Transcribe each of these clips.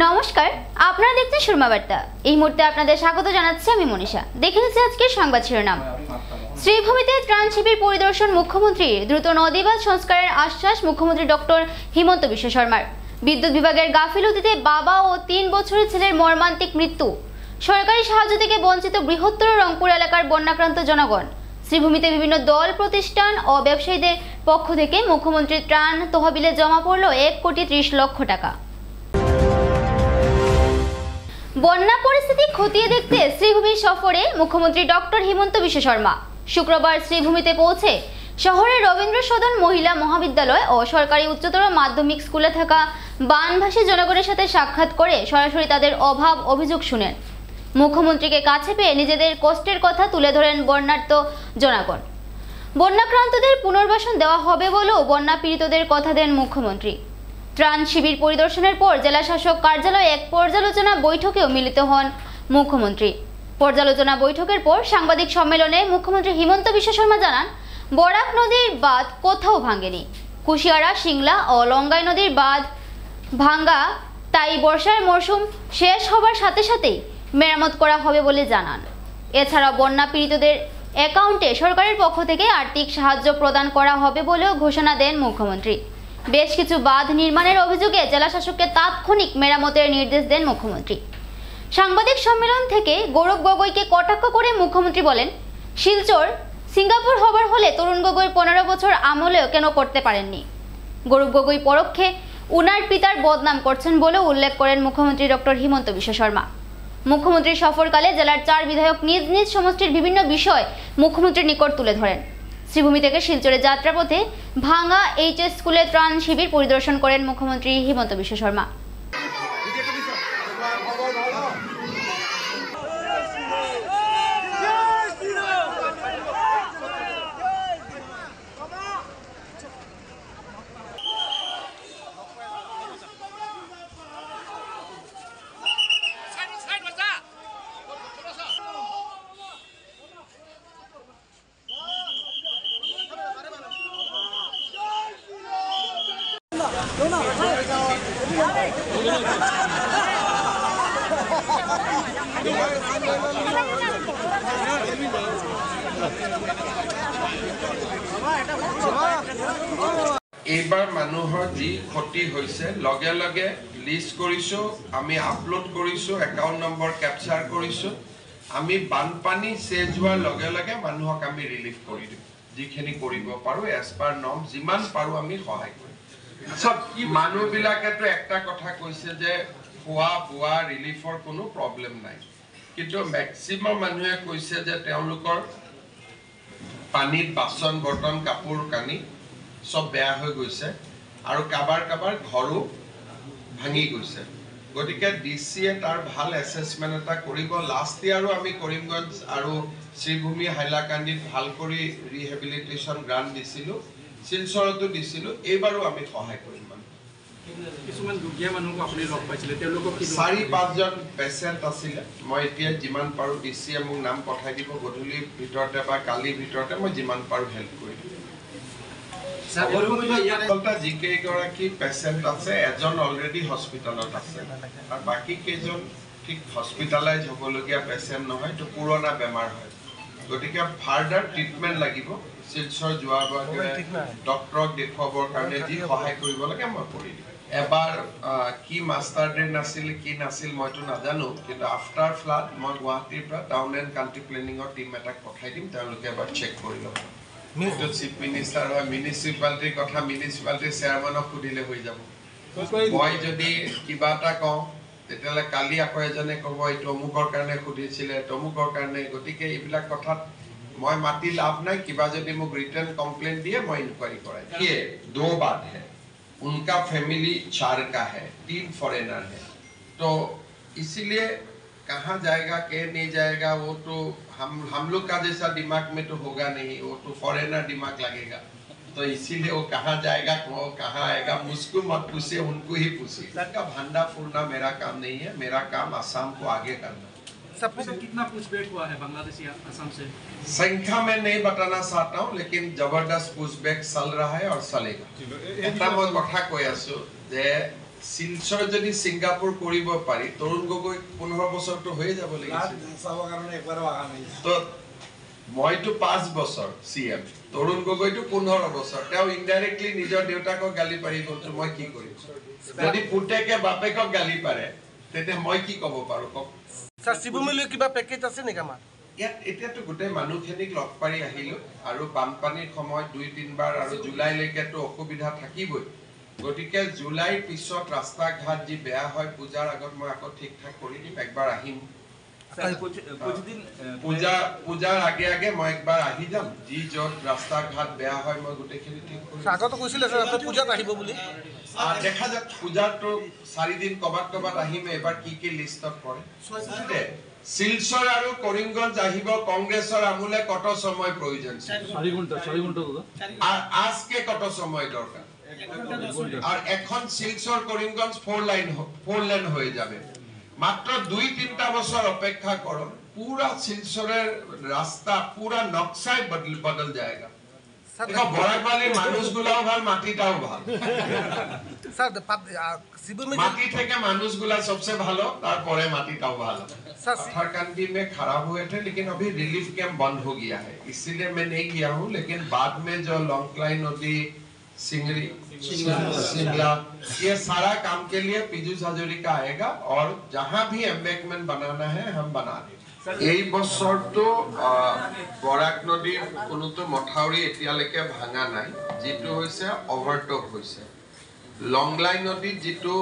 নমস্কার, আপনারা দেখছেন সুরমা বার্তা। এই মুহূর্তে আপনাদের স্বাগত জানাচ্ছি আমি মনীষা। দেখে নিচ্ছি আজকের সংবাদ শিরোনাম। শ্রীভূমিতে ত্রাণ শিবির পরিদর্শন মুখ্যমন্ত্রীর, দ্রুত নদীবাঁধ সংস্কারের আশ্বাস মুখ্যমন্ত্রী ডক্টর হিমন্ত বিশ্ব শর্মার। বিদ্যুৎ বিভাগের গাফিলতিতে বাবা ও 3 বছরের ছেলের মর্মান্তিক মৃত্যু। সরকারি সাহায্য থেকে বঞ্চিত বৃহত্তর রংপুর এলাকার বন্যাক্রান্ত জনগণ। শ্রীভূমিতে বিভিন্ন দল, প্রতিষ্ঠান ও ব্যবসায়ীদের পক্ষ থেকে মুখ্যমন্ত্রীর ত্রাণ তহবিলে জমা পড়ল 1,30,00,000 টাকা। বন্যা পরিস্থিতি খতিয়ে দেখতে শ্রীভূমি সফরে মুখ্যমন্ত্রী ডক্টর হিমন্ত বিশ্ব শর্মা শুক্রবার শ্রীভূমিতে পৌঁছে শহরের রবীন্দ্র সদন মহিলা মহাবিদ্যালয় ও সরকারি উচ্চতর মাধ্যমিক স্কুলে থাকা বানভাসী জনগণের সাথে সাক্ষাৎ করে সরাসরি তাদের অভাব অভিযোগ শুনেন। মুখ্যমন্ত্রীকে কাছে পেয়ে নিজেদের কষ্টের কথা তুলে ধরেন বন্যার্ত জনগণ। বন্যাক্রান্তদের পুনর্বাসন দেওয়া হবে বলেও বন্যা পীড়িতদের কথা দেন মুখ্যমন্ত্রী। ত্রাণ শিবির পরিদর্শনের পর জেলা শাসক কার্যালয়ে এক পর্যালোচনা বৈঠকেও মিলিত হন মুখ্যমন্ত্রী। পর্যালোচনা বৈঠকের পর সাংবাদিক সম্মেলনে মুখ্যমন্ত্রী হিমন্ত বিশ্ব শর্মা জানান, বরাক নদীর বাঁধ কোথাও ভাঙেনি। কুশিয়ারা, সিংলা ও লঙ্গাই নদীর বাঁধ ভাঙ্গা, তাই বর্ষার মরশুম শেষ হবার সাথে সাথেই মেরামত করা হবে বলে জানান। এছাড়া বন্যা পীড়িতদের অ্যাকাউন্টে সরকারের পক্ষ থেকে আর্থিক সাহায্য প্রদান করা হবে বলেও ঘোষণা দেন মুখ্যমন্ত্রী। বেশ কিছু বাঁধ নির্মাণের অভিযোগে জেলা শাসককে তাৎক্ষণিক মেরামতের নির্দেশ দেন মুখ্যমন্ত্রী। সাংবাদিক সম্মেলন থেকে গৌরব গগৈকে কটাক্ষ করে মুখ্যমন্ত্রী বলেন, শিলচর সিঙ্গাপুর হবার হলে তরুণ গগৈ 15 বছর আমলেও কেন করতে পারেননি। গৌরব গগৈ পরোক্ষে উনার পিতার বদনাম করছেন বলেও উল্লেখ করেন মুখ্যমন্ত্রী ডক্টর হিমন্ত বিশ্ব শর্মা। মুখ্যমন্ত্রীর সফরকালে জেলার 4 বিধায়ক নিজ নিজ সমষ্টির বিভিন্ন বিষয় মুখ্যমন্ত্রীর নিকট তুলে ধরেন। শ্রীভূমি থেকে শিলচরে যাত্রাপথে ভাঙ্গা এইচএস স্কুলে ত্রাণ শিবির পরিদর্শন করেন মুখ্যমন্ত্রী হিমন্ত বিশ্ব শর্মা। এইবাৰ মানুহৰ যি ক্ষতি হৈছে লগে লগে লিষ্ট কৰিছো, আমি আপলোড কৰিছো, একাউণ্ট নম্বৰ কেপচাৰ কৰিছো। আমি বানপানী চেজ হোৱাৰ লগে লগে মানুহক আমি ৰিলিফ কৰি দিম। যিখিনি কৰিব পাৰো এজ পাৰ নৰ্ম যিমান পাৰো আমি সহায় কৰিম। মানুহবিলাকেতো একটা কথা কৈছে যে খোৱা বোৱা ৰিলিফৰ কোনো প্ৰব্লেম নাই, কিন্তু মেক্সিমাম মানুহে কৈছে যে তেওঁলোকৰ পানীত বাচন বৰ্তন কাপোৰ কানি সব বেয়া হৈ গৈছে আৰু কাবাৰ কাবাৰ ঘৰো ভাঙি গৈছে। গতিকে ডিচিয়ে তাৰ ভাল এছেছমেণ্ট এটা কৰিব। লাষ্ট ইয়াৰো আমি কৰিমগঞ্জ আৰু শ্ৰীভূমি হাইলাকান্দিত ভাল কৰি ৰিহেবিলিটেশ্যন গ্ৰাণ্ট দিছিলোঁ, শিলচৰতো দিছিলোঁ। এইবাৰো আমি সহায় কৰিম। কিছুমান দুখীয়া মানুহক আপুনি লগ পাইছিলে, তেওঁলোকক 4-5জন পেচেণ্ট আছিলে। মই এতিয়া যিমান পাৰোঁ ডিচিয়ে মোক নাম পঠাই দিব, গধূলিৰ ভিতৰতে বা কালিৰ ভিতৰতে মই যিমান পাৰোঁ হেল্প কৰি দিম। যিকেইগৰাকী পেচেণ্ট আছে এজন অলৰেডি হস্পিটেলত আছে আৰু বাকী কেইজন ঠিক হস্পিটেলাইজ হ'বলগীয়া পেচেণ্ট নহয়, এইটো পুৰণা বেমাৰ হয়। গতিকে ফাৰ্ডাৰ ট্ৰিটমেণ্ট লাগিব। শিলচৰ যোৱাৰ বাবে ডক্টৰক দেখুৱাবৰ কাৰণে যি সহায় কৰিব লাগে মই কৰি দিম। এবাৰ কি মাষ্টাৰ ড্ৰেইন আছিল কি নাছিল মইতো নাজানো, কিন্তু আফটাৰ ফ্লাড মই গুৱাহাটীৰ পৰা টাউন এণ্ড কাণ্ট্ৰি প্লেনিঙৰ টীম এটাক পঠাই দিম, তেওঁলোকে এবাৰ চেক কৰি ল'ব। চিফ মিনিষ্টাৰ হয়, মিউনিচিপালিটিৰ কথা মিউনিচিপালিটিৰ চেয়াৰমেনক সুধিলে হৈ যাব। মই যদি কিবা এটা কওঁ তেতিয়াহ'লে কালি আকৌ এজনে ক'ব এইটো অমুকৰ কাৰণে সুধিছিলে, তমুকৰ কাৰণে। গতিকে এইবিলাক কথাত মই মাতি লাভ নাই। কিবা যদি মোক ৰিটাৰ্ণ কমপ্লেইন দিয়ে মই ইনকুৱাৰী কৰাই। ये 2 बात है, उनका फैमिली 4 का है, 3 फॉरेनर है, तो इसीलिए कहाँ जाएगा के नहीं जाएगा वो तो हम लोग का जैसा दिमाग में तो होगा नहीं, वो तो फॉरेनर दिमाग लगेगा। तो इसीलिए वो कहाँ जाएगा वो कहाँ आएगा मुझको मत पूछे, उनको ही पूछिए। का भंडा फूलना मेरा काम नहीं है, मेरा काम असम को आगे करना। सबको कितना पुशबैक हुआ है बांग्लादेश या असम से? संख्या में नहीं बताना चाहता हूँ, लेकिन जबरदस्त पुशबैक चल रहा है और चलेगा। এটা মই কথা কৈ আছো যে শিলচৰ যদি ছিংগাপুৰ কৰিব পাৰি তৰুণ গগৈ 15 বছৰটো হৈ যাব লাগিছিল তো মইতো 5 বছৰ সিএম তৰুণ গগৈটো 15 বছৰ তেওঁ ইনডাইৰেক্টলি নিজৰ দেউতাকক গালি পাৰি গলতো মই কি কৰিম যদি পুতেকে বাপেকক গালি পাৰে তেতে মই কি ক'ব পাৰো কক স্যার শিৱমলৈ কিবা পেকেজ আছে নেকি আমাৰ ইয়াত এতিয়াতো গোটেই মানুহখিনিক লগ পাৰি আহিলো আৰু বানপানীৰ সময় 2-3 বাৰ আৰু জুলাইলৈকেতো অসুবিধা থাকিবই গতিকে জুলাইৰ পিছত ৰাস্তা ঘাট যি বেয়া হয় পূজাৰ আগত মই আকৌ ঠিক ঠাক কৰি দিম একবাৰ আহিম পূজাৰ আগে আগে মই একবাৰ আহি যাম যি যত ৰাস্তা ঘাট বেয়া হয় মই গোটেইখিনি ঠিক কৰিম আগতে কৈছিলে স্যার আপুনি পূজাত আহিব বুলি দেখা যাক পূজাটো 4 দিন কবাত আহিম এবাৰ কি লিষ্টত পৰে শিলচৰ আৰু কৰিমগঞ্জ আহিব কংগ্ৰেছৰ আমুলে কত সময় প্ৰয়োজন 4 ঘন্টা দাদা আর আজকে কত সময় দরকার আর এখন শিলচর করিমগঞ্জ 4 লেন হয়ে যাবে মাত্র 2-3টা বছর অপেক্ষা করো पूरा শিলচরের রাস্তা पूरा নকশায় বদল जाएगा দেখো বড়াইপালির মানুষগুলাও ভাল মাটিটাও ভাল স্যার শিৱমলৈ মাটি থেকে মানুষগুলা सबसे ভালো তারপরে মাটিটাও ভালো पत्थरकांडी में खराब हुए थे लेकिन अभी रिलीफ कैंप बंद हो गया है इसीलिए मैं नहीं गया हूँ लेकिन बाद में जो लॉन्गक्लाई नदी सिंगरी शिमला ये सारा काम के लिए पीयूष हाजरिका आएगा और जहाँ भी एम्बैंकमेंट बनाना है हम बना देंगे এই বছৰটো বৰাক নদীৰ কোনোটো মথাউৰি এতিয়ালৈকে ভাঙা নাই যেটো হৈছে ওভাৰটপ হৈছে লংলাই নদী যেটো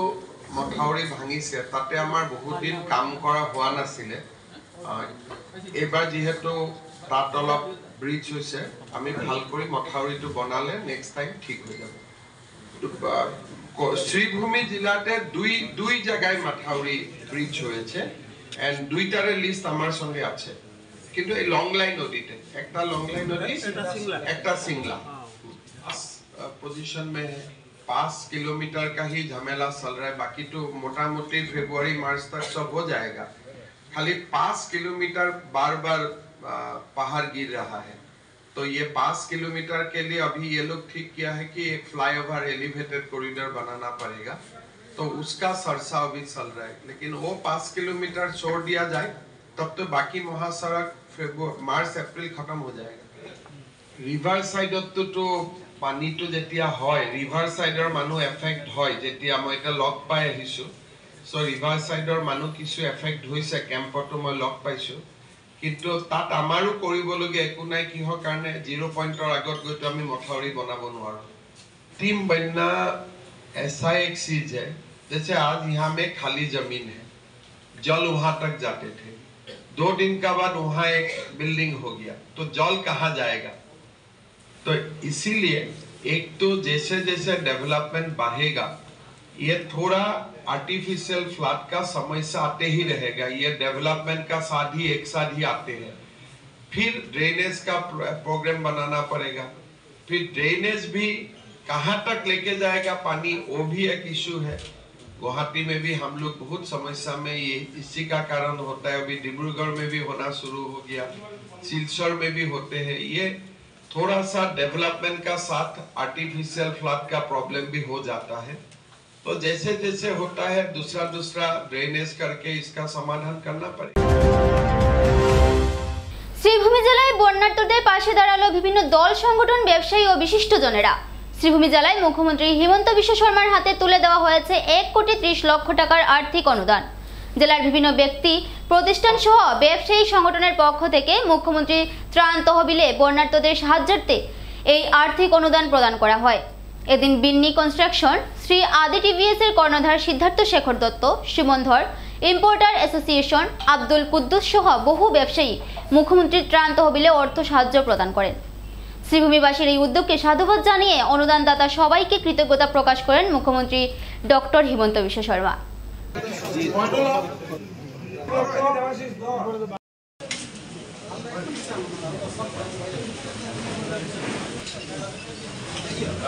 মথাউৰি ভাঙিছে তাতে আমাৰ বহুত দিন কাম কৰা হোৱা নাছিলে এবাৰ যেহেতু তাত অলপ ব্ৰিজ হৈছে আমি ভাল কৰি মথাউৰিটো বনালে নেক্সট টাইম ঠিক হৈ যাব শ্রীভূমি জিলাতে দুই জায়গায় মথাউরি ব্রিজ হয়েছে এন্ড দুইটারে লিস্ট আমার সঙ্গে আছে কিন্তু এই লংলাই নদীতে একটা লংলাই নদী একটা सिंगला पोजीशन में 5 किलोमीटर का ही झमेला चल रहा है बाकी तो मोटा मोटी फरवरी मार्च तक सब हो जाएगा खाली 5 किलोमीटर बार-बार पहाड़ गिर रहा है तो ये 5 किलोमीटर के लिए अभी ये लोग ठीक किया है कि एक फ्लाईओवर एलिवेटेड कॉरिडोर बनाना पड़ेगा तो उसका सरसा अभी चल रहा है लेकिन वो 5 किलोमीटर छोड़ दिया जाए तब तो बाकी महासड़क मार्च अप्रैल खत्म हो जाएगा रिवर साइड तो पानी तो जेतिया হয় रिवर साइडर मानु एफेक्ट হয় जेतिया মই এটা লক পাই আহিছো সো रिवर साइडर मानु কিছু এফেক্ট হৈছে ক্যাম্পটো মই লক পাইছো কিন্তু তাত আমাৰো কৰিবলগীয়া একো নাই কিহৰ কাৰণে 0 পইণ্টৰ আগত গৈ আমি মথাউৰি বনাব নোৱাৰো टीम बनना ऐसा एक चीज है जैसे आज यहाँ में खाली जमीन है जल वहां तक जाते थे 2 दिन का बाद वहां एक बिल्डिंग हो गया तो जल कहाँ जाएगा तो इसीलिए एक तो जैसे जैसे डेवलपमेंट बढ़ेगा ये थोड़ा आर्टिफिशियल फ्लड का समस्या आते ही रहेगा ये डेवलपमेंट का साथ ही एक साथ ही आते हैं फिर ड्रेनेज का प्रोग्राम बनाना पड़ेगा फिर ड्रेनेज भी कहां तक लेके जाएगा पानी वो भी एक इशू है गुवाहाटी में भी हम लोग बहुत समस्या में ये इसी का कारण होता है अभी डिब्रूगढ़ में भी होना शुरू हो गया सिलचर में भी होते हैं ये थोड़ा सा डेवलपमेंट का साथ आर्टिफिशियल फ्लड का प्रॉब्लम भी हो जाता है तो जैसे जैसे होता है दूसरा ड्रेनेज करके इसका समाधान करना पड़ेगा শ্রীভূমি জেলায় বন্যার্তদের পাশে দাঁড়ালো বিভিন্ন দল সংগঠন ব্যবসায়ী ও বিশিষ্টজনেরা শ্রীভূমি জেলায় মুখ্যমন্ত্রী হিমন্ত বিশ্ব শর্মার হাতে তুলে দেওয়া হয়েছে 1,30,00,000 টাকার আর্থিক অনুদান জেলার বিভিন্ন ব্যক্তি প্রতিষ্ঠান সহ ব্যবসায়ী সংগঠনের পক্ষ থেকে মুখ্যমন্ত্রী ত্রাণ তহবিলে বন্যার্তদের সাহায্যার্থে এই আর্থিক অনুদান প্রদান করা হয় এদিন বিন্নি কনস্ট্রাকশন শ্রী আদি টিভিএস এর কর্ণধার সিদ্ধার্থ শেখর দত্ত সুমন ধর ইম্পোর্টার অ্যাসোসিয়েশন আব্দুল কুদ্দুস সহ বহু ব্যবসায়ী মুখ্যমন্ত্রীর ত্রাণ তহবিলে অর্থ সাহায্য প্রদান করেন শ্রীভূমিবাসীর এই উদ্যোগকে সাধুবাদ জানিয়ে অনুদানদাতা সবাইকে কৃতজ্ঞতা প্রকাশ করেন মুখ্যমন্ত্রী ডক্টর হিমন্ত বিশ্ব শর্মা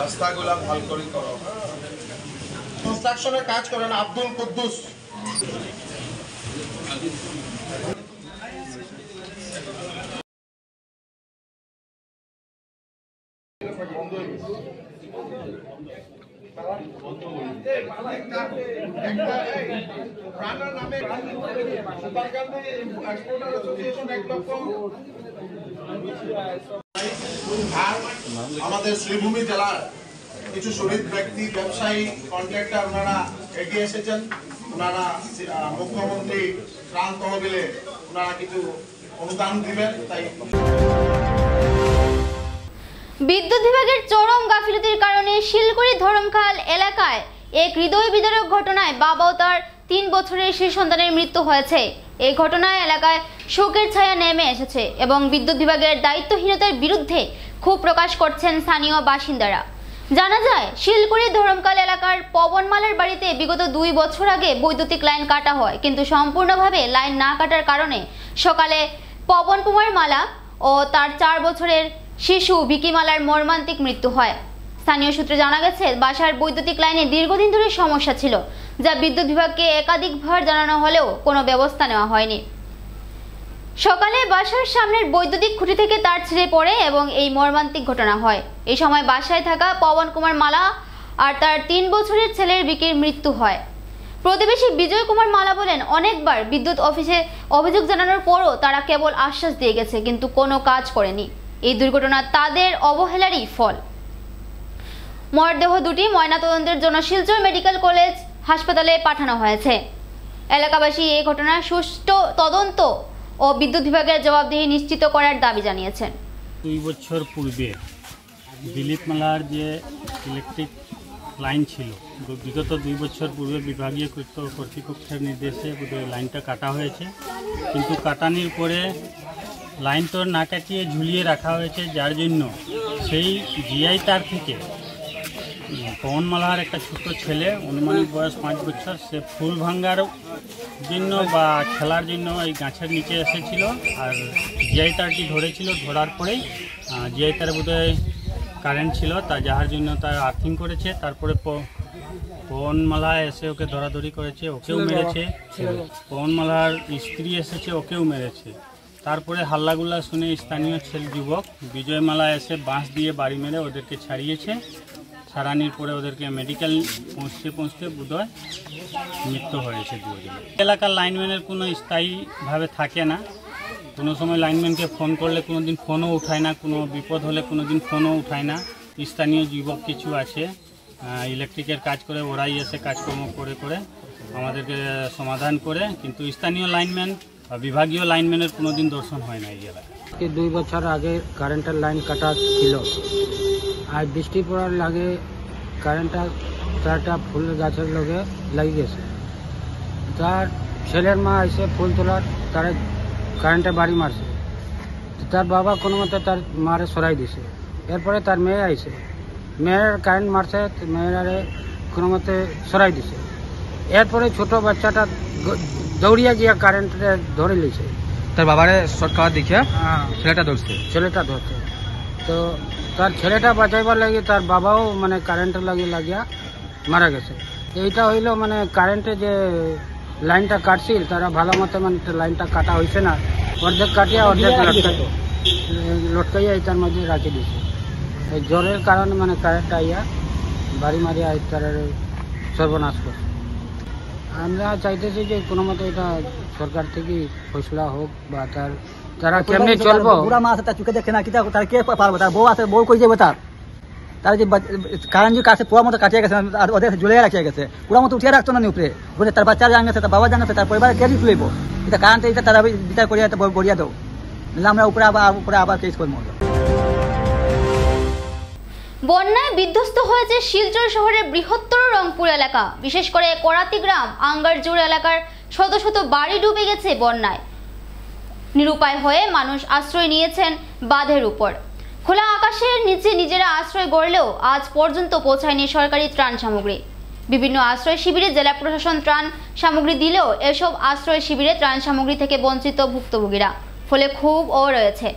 রাস্তাগুলা ভাল করে করো কনস্ট্রাকশনের কাজ করেন আব্দুল কুদ্দুস আমাদের শ্রীভূমি জেলার কিছু শহীদ ব্যক্তি, ব্যবসায়ী, কন্ট্রাক্টর ওনারা এগিয়ে এসেছেন। ওনারা মুখ্যমন্ত্রী ত্রাণ তহবিলে ওনারা কিছু অনুদান দিবেন। তাই বিদ্যুৎ বিভাগের চরম গাফিলতির কারণে শিলকুড়ি ধরমখাল এলাকায় এক হৃদয় বিদারক ঘটনায় বাবা ও তার 3 বছরের শিশু সন্তানের মৃত্যু হয়েছে। এই ঘটনায় এলাকায় শোকের ছায়া নেমে এসেছে এবং বিদ্যুৎ বিভাগের দায়িত্বহীনতার বিরুদ্ধে ক্ষোভ প্রকাশ করছেন স্থানীয় বাসিন্দারা। জানা যায়, শিলকুড়ি ধরমকাল এলাকার পবনমালার বাড়িতে বিগত 2 বছর আগে বৈদ্যুতিক লাইন কাটা হয়, কিন্তু সম্পূর্ণভাবে লাইন না কাটার কারণে সকালে পবন কুমার মালা ও তার 4 বছরের শিশু ভিকিমালার মর্মান্তিক মৃত্যু হয়। স্থানীয় সূত্রে জানা গেছে, বাসার বৈদ্যুতিক লাইনে দীর্ঘদিন ধরে সমস্যা ছিল, যা বিদ্যুৎ বিভাগকে একাধিকবার জানানো হলেও কোনো ব্যবস্থা নেওয়া হয়নি। সকালে বাসার সামনের বৈদ্যুতিক খুঁটি থেকে তার ছিঁড়ে পড়ে এবং এই মর্মান্তিক ঘটনা হয়। এই সময় বাসায় থাকা পবন কুমার মালা আর তার 3 বছরের ছেলের বিকির মৃত্যু হয়। প্রতিবেশী বিজয় কুমার মালা বলেন, অনেকবার বিদ্যুৎ অফিসে অভিযোগ জানানোর পরও তারা কেবল আশ্বাস দিয়ে গেছে, কিন্তু কোনো কাজ করেনি। এই দুর্ঘটনা তাদের অবহেলারই ফল। মরদেহ দুটি ময়নাতদন্তের জন্য শিলচর মেডিকেল কলেজ হাসপাতালে পাঠানো হয়েছে। এলাকাবাসী এই ঘটনার সুষ্ঠু তদন্ত ও বিদ্যুৎ বিভাগের জবাবদিহি নিশ্চিত করার দাবি জানিয়েছেন। 2 বছর পূর্বে দিলীপ মালার যে ইলেকট্রিক লাইন ছিল, বিগত 2 বছর পূর্বে বিভাগীয় কর্তৃপক্ষের নির্দেশে লাইনটা কাটা হয়েছে, কিন্তু কাটানির পরে লাইন তো না কাটিয়ে ঝুলিয়ে রাখা হয়েছে, যার জন্য সেই জিআই তার থেকে পবনমালার একটা ছোট ছেলে, অনুমানিক বয়স 5 বছর, সে ফুল ভাঙ্গার জন্য বা খেলার জন্য এই গাছের নিচে এসেছিল আর জিআই তারটি ধরেছিল। ধরার পরেই জিআই তার বোধহয় কারেন্ট ছিল, তা যার জন্য তার আর্থিং করেছে। তারপরে পবনমালা এসে ওকে ধরাধরি করেছে, ওকেও মেরেছে। পবনমালার স্ত্রী এসেছে, ওকেও মেরেছে। তারপরে হাল্লাগুল্লা শুনে স্থানীয় যুবক বিজয় মালা এসে বাঁশ দিয়ে বাড়ি মেরে ওদেরকে ছাড়িয়েছে। ছাড়ানির পরে ওদেরকে মেডিকেল পৌঁছতে বোধহয় মৃত্যু হয়েছে। এলাকার লাইনম্যানের কোনো স্থায়ীভাবে থাকে না, কোনো সময় লাইনম্যানকে ফোন করলে কোনো দিন ফোনও উঠায় না, কোনো বিপদ হলে কোনো দিন ফোনও উঠায় না। স্থানীয় যুবক কিছু আছে ইলেকট্রিকের কাজ করে, ওরাই এসে কাজকর্ম করে আমাদেরকে সমাধান করে, কিন্তু স্থানীয় লাইনম্যান বা বিভাগীয় লাইনম্যানের কোনো দিন দর্শন হয় না এই এলাকায়। 2 বছর আগে কারেন্টের লাইন কাটা ছিল, আর বৃষ্টি পড়ার লাগে কারেন্টটা 4টা ফুল গাছের লগে লেগে গেছে। তার ছেলের মা এসে ফুল তোলার তারা কারেন্টে বাড়ি মারছে, তার বাবা কোনো মতে তার মারে সরাই দিছে। এরপরে তার মেয়ে আইছে, মেয়ের কারেন্ট মারছে, মেয়েরারে কোনো মতে সরাই দিছে। এরপরে ছোট বাচ্চাটা দৌড়িয়া গিয়া কারেন্টে ধরে লিছে, তার বাবারে শর্ট খাওয়া দেখিয়া ছেলেটা ধরছে। তো তার ছেলেটা বাঁচাইবার লাগে তার বাবাও মানে কারেন্টের লাগিয়া মারা গেছে। এইটা হইল মানে কারেন্টে যে লাইনটা কাটছিল তারা ভালো মতো মানে লাইনটা কাটা হয়েছে না, অর্ধেক কাটিয়া অর্ধেক লটকাইয়া এটার মাঝে রাখি দিছে। এই জ্বরের কারণে মানে কারেন্টটা আইয়া বাড়ি মারিয়া তার সর্বনাশ করছে। আমরা চাইতেছি যে কোনো মতো এটা সরকার থেকে ফয়সলা হোক, বা তারা কেমনি চলবো। বুড়া মা আছে, তার চোখে দেখে না, তার কে পারবো, তার বউ আছে, বউ কই যাবে তার যে কারেন্ট যে কাছে পুরা মতো কাটিয়ে গেছে, আর ওদের ঝুলিয়ে রাখিয়ে গেছে, পুরা মতো উঠিয়ে রাখতো না উপরে, বলে তার বাচ্চা জানগেছে, তার বাবা জানগেছে, তার পরিবারে কে তুলব, এটা কারেন্ট এটা তারা বিচার করিয়া বড়িয়া দাও, আমরা উপরে আবার কেস করবো। বন্যায় বিধ্বস্ত হয়েছে শিলচর শহরের বৃহত্তর রংপুর এলাকা, বিশেষ করে করাতি গ্রাম আঙ্গারজোর এলাকার শত শত বাড়ি ডুবে গেছে বন্যায়। নিরুপায় হয়ে মানুষ আশ্রয় নিয়েছেন বাঁধের উপর। খোলা আকাশের নিচে নিজেরা আশ্রয় গড়লেও আজ পর্যন্ত পৌঁছায়নি সরকারি ত্রাণ সামগ্রী। বিভিন্ন আশ্রয় শিবিরে জেলা প্রশাসন ত্রাণ সামগ্রী দিলেও এসব আশ্রয় শিবিরে ত্রাণ সামগ্রী থেকে বঞ্চিত ভুক্তভোগীরা, ফলে ক্ষোভও রয়েছে।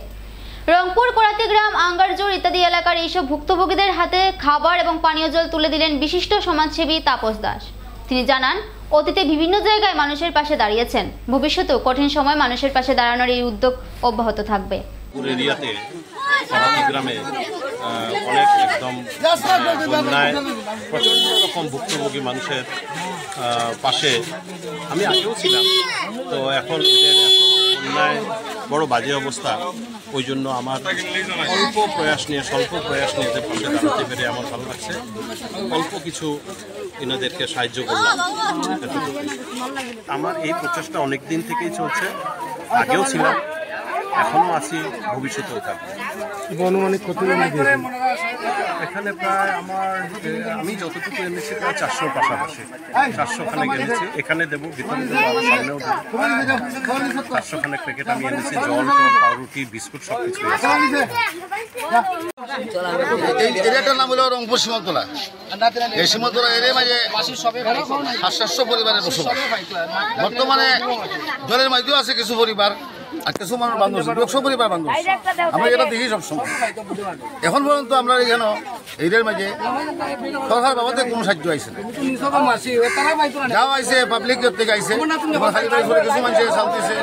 রংপুর, করাতি গ্রাম, আঙ্গারজোর ইত্যাদি এলাকার এইসব ভুক্তভোগীদের হাতে খাবার এবং পানীয় জল তুলে দিলেন বিশিষ্ট সমাজসেবী তাপস দাস। তিনি জানান, অতীতে বিভিন্ন জায়গায় মানুষের পাশে দাঁড়িয়েছেন, ভবিষ্যতেও কঠিন সময় মানুষের পাশে দাঁড়ানোর এই উদ্যোগ অব্যাহত থাকবে। এরিয়াতে করাচি গ্রামে অনেক একদম বন্যায় প্রচণ্ড রকম ভুক্তভোগী মানুষের পাশে আমি আগেও ছিলাম। তো এখন বন্যায় বড় বাজে অবস্থা, ওই জন্য আমার স্বল্প প্রয়াস নিয়ে যে পাশে দাঁড়াতে পেরে আমার ভালো লাগছে। অল্প কিছু এনাদেরকে সাহায্য করলাম। আমার এই প্রচেষ্টা অনেক দিন থেকেই চলছে, আগেও ছিলাম, এখনও আছি, ভবিষ্যতেও থাকবে। অনুমানিক ক্ষতি এখানে প্রায় আমি যতটুকু এনেছি প্রায় 400 পাশাপাশি, 400 খানেক এনেছি। এখানে দেবো, ভিতরে দেবো, আবার সামনেও দেবো। 400 খানেক প্যাকেট আমি এনেছি। জল, পাউরুটি, বিস্কুট সব কিছু। এই এরিয়াটার নাম হলো রংপুর সীমান্তলা। এই সীমান্তলা এরিয়ার মাঝে 700 পরিবারের বসবাস। বর্তমানে জলের মাঝেও আছে কিছু পরিবার, আর কিছু মানুষ বান্ধব, 200 পরিবার বান্ধব। আমরা এটা দেখি সবসময়। এখন পর্যন্ত আমরা এখানে এরিয়ার মাঝে সরকার বাবাতে কোনো সাহায্য আইসে যাও আইসে, পাবলিক থেকে আইসে, কিছু মানুষের চাল দিছে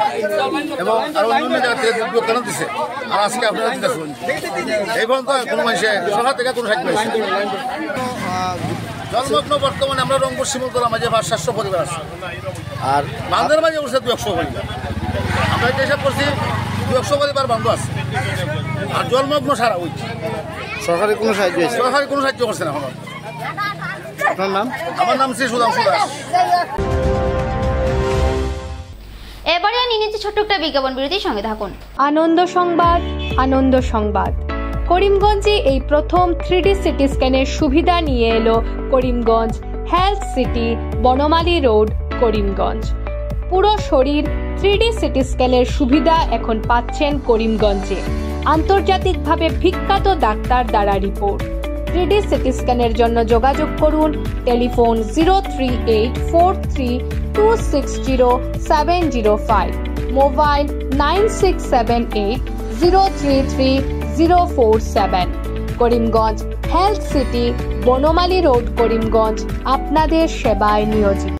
এবং আরো অন্য জায়গা থেকে কেন দিছে। আর আজকে আপনারা চিন্তা করুন, এই পর্যন্ত কোনো মানুষের সরকার থেকে কোনো সাহায্য আইসে। জলমগ্ন বর্তমানে আমরা রংপুর সীমান্তলার মাঝে 700 পরিবার আছে, আর বান্ধের মাঝে উঠছে 200 পরিবার। আমরা হিসাব করছি 200 পরিবার বান্ধব আছে, আর জলমগ্ন সারা হয়েছে। সরকারি কোনো সাহায্য করছে না। আপনার নাম? আমার নাম শ্রী সুধাংশু দাস। এবারে নিয়ে নিচ্ছে ছোট্ট একটা বিজ্ঞাপন বিরতির সঙ্গে থাকুন। আনন্দ সংবাদ। করিমগঞ্জে এই প্রথম 3D সিটি স্ক্যানের সুবিধা নিয়ে এলো Karimganj health city, Banamali road, Karimganj. পুরো শরীর 3D সিটি স্ক্যানের সুবিধা এখন পাচ্ছেন করিমগঞ্জে। আন্তর্জাতিকভাবে বিখ্যাত ডাক্তার দ্বারা রিপোর্ট। 3D সিটি স্ক্যানের জন্য যোগাযোগ করুন telephone 03843260705, mobile 9678033047। Karimganj health city, Banamali road, Karimganj আপনাদের সেবায় নিয়োজিত।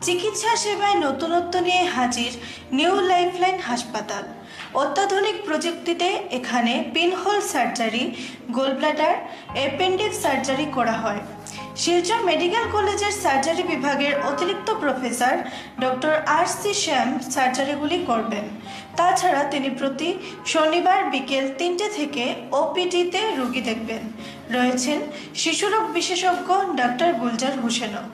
চিকিৎসা সেবায় নতুনত্ব নিয়ে হাজির নিউ লাইফলাইন হাসপাতাল। অত্যাধুনিক প্রযুক্তিতে এখানে pinhole surgery, gallbladder, appendix surgery করা হয়। শিলচর মেডিকেল কলেজের সার্জারি বিভাগের অতিরিক্ত প্রফেসর ডক্টর RC শ্যাম সার্জারিগুলি করবেন। তাছাড়া তিনি প্রতি শনিবার বিকেল 3টে থেকে OPD-তে রোগী দেখবেন। রয়েছেন শিশুরোগ বিশেষজ্ঞ ডক্টর গুলজার হোসেনও।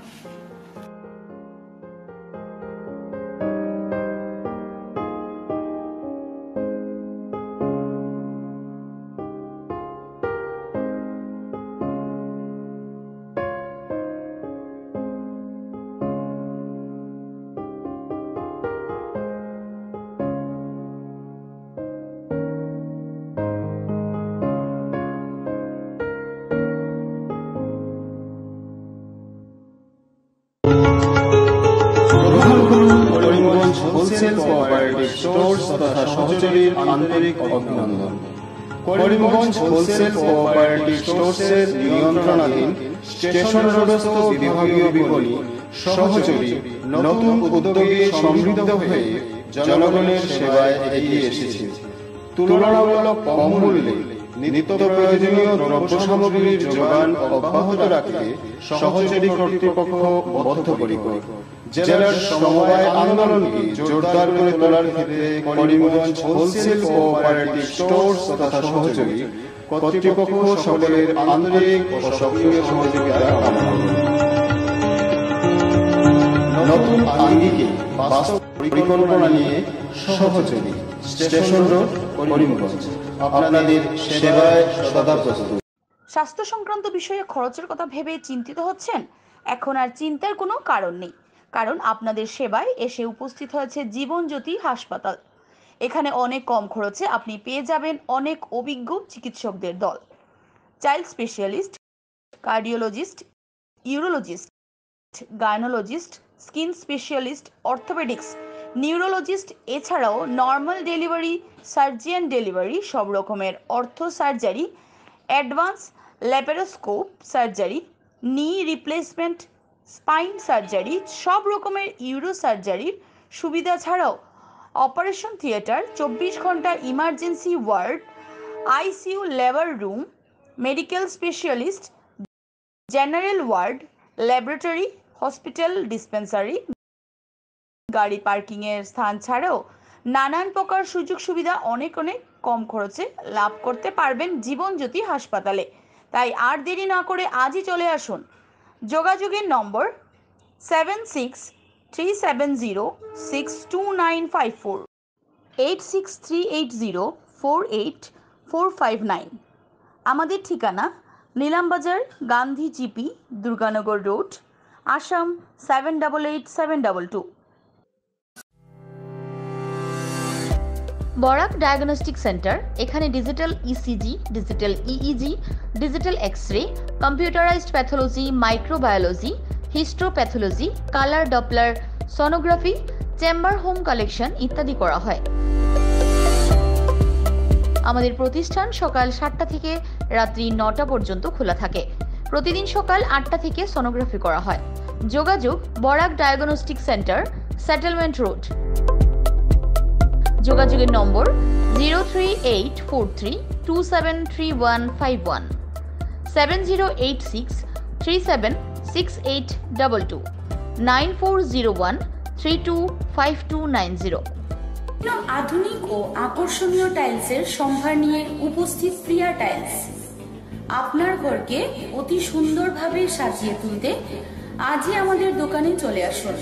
হোলসেল কোঅপারেটিভ স্টোর্স তথা সহযোগীর আন্তরিক অভিনন্দন। করিমগঞ্জ হোলসেল কোঅপারেটিভ স্টোর্সের নিয়ন্ত্রণাধীন স্টেশন রোডস্থ বিভাগীয় বিপণী সহযোগী নতুন উদ্যোগে সমৃদ্ধ হয়ে জনগণের সেবায় এগিয়ে এসেছে। তুলনামূলক কম মূল্যে নিত্য প্রয়োজনীয় দ্রব্য সামগ্রীর যোগান অব্যাহত রাখতে সহযোগী কর্তৃপক্ষ বদ্ধপরিকর। জেলার সমবায় আন্দোলনকে জোরদার করে তোলার ক্ষেত্রে করিমগঞ্জ হোলসেল কোঅপারেটিভ স্টোর্স তথা সহযোগী কর্তৃপক্ষ সকলের আন্তরিক ও সক্রিয় সহযোগিতা কামনা করে। নতুন আঙ্গিকে বাস্তব পরিকল্পনা নিয়ে সহযোগী স্টেশন রোড, করিমগঞ্জ আপনাদের সেবায় সদা প্রস্তুত। স্বাস্থ্য সংক্রান্ত বিষয়ে খরচের কথা ভেবে চিন্তিত হচ্ছেন? এখন আর চিন্তার কোনো কারণ নেই, কারণ আপনাদের সেবায় এসে উপস্থিত হয়েছে জীবনজ্যোতি হাসপাতাল। এখানে অনেক কম খরচে আপনি পেয়ে যাবেন অনেক অভিজ্ঞ চিকিৎসকদের দল। Child specialist, cardiologist, urologist, gynaecologist, skin specialist, orthopaedics, neurologist, এছাড়াও নর্মাল ডেলিভারি, সার্জিয়ান ডেলিভারি, সব রকমের ortho surgery, advance laparoscope surgery, knee replacement, spine surgery, সব রকমের ইউরো সার্জারির সুবিধা ছাড়াও অপারেশন থিয়েটার, 24 ঘন্টা emergency ward, ICU labour room, medical specialist, general ward, laboratory, hospital dispensary, গাড়ি পার্কিংয়ের স্থান ছাড়াও নানান প্রকার সুযোগ সুবিধা অনেক কম খরচে লাভ করতে পারবেন জীবনজ্যোতি হাসপাতালে। তাই আর দেরি না করে আজই চলে আসুন। যোগাযোগের নম্বর 7637062954, 8638048459। আমাদের ঠিকানা Nilambazar, Gandhi GP, Durganagar road, Assam 788722। Barak diagnostic centre, এখানে digital ECG, digital EEG, digital x-ray, computerised pathology, microbiology, histopathology, colour doppler sonography, chamber home collection ইত্যাদি করা হয়। আমাদের প্রতিষ্ঠান সকাল 7টা থেকে রাত্রি 9টা পর্যন্ত খোলা থাকে। প্রতিদিন সকাল 8টা থেকে সোনোগ্রাফি করা হয়। যোগাযোগ Barak diagnostic centre, settlement road. যোগাযোগের নম্বর 03843273151, 7086376822, 9401325290। আধুনিক ও আকর্ষণীয় টাইলসের সম্ভার নিয়ে উপস্থিত প্রিয়া টাইলস। আপনার ঘরকে অতি সুন্দরভাবে সাজিয়ে তুলতে আজই আমাদের দোকানে চলে আসুন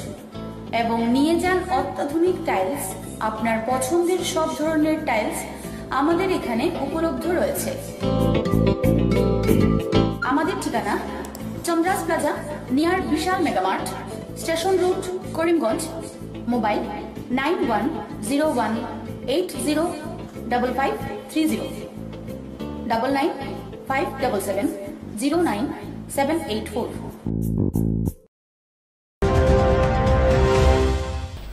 এবং নিয়ে যান অত্যাধুনিক টাইলস। আপনার পছন্দের সব ধরনের টাইলস আমাদের এখানে উপলব্ধ রয়েছে। আমাদের ঠিকানা Chandra's plaza, near Vishal mega mart, station road, Karimganj. Mobile 9101805530, 9957709784।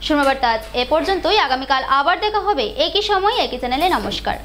শোনাবার্তা আজ এ পর্যন্তই। আগামীকাল আবার দেখা হবে একই সময় একই চ্যানেলে। নমস্কার।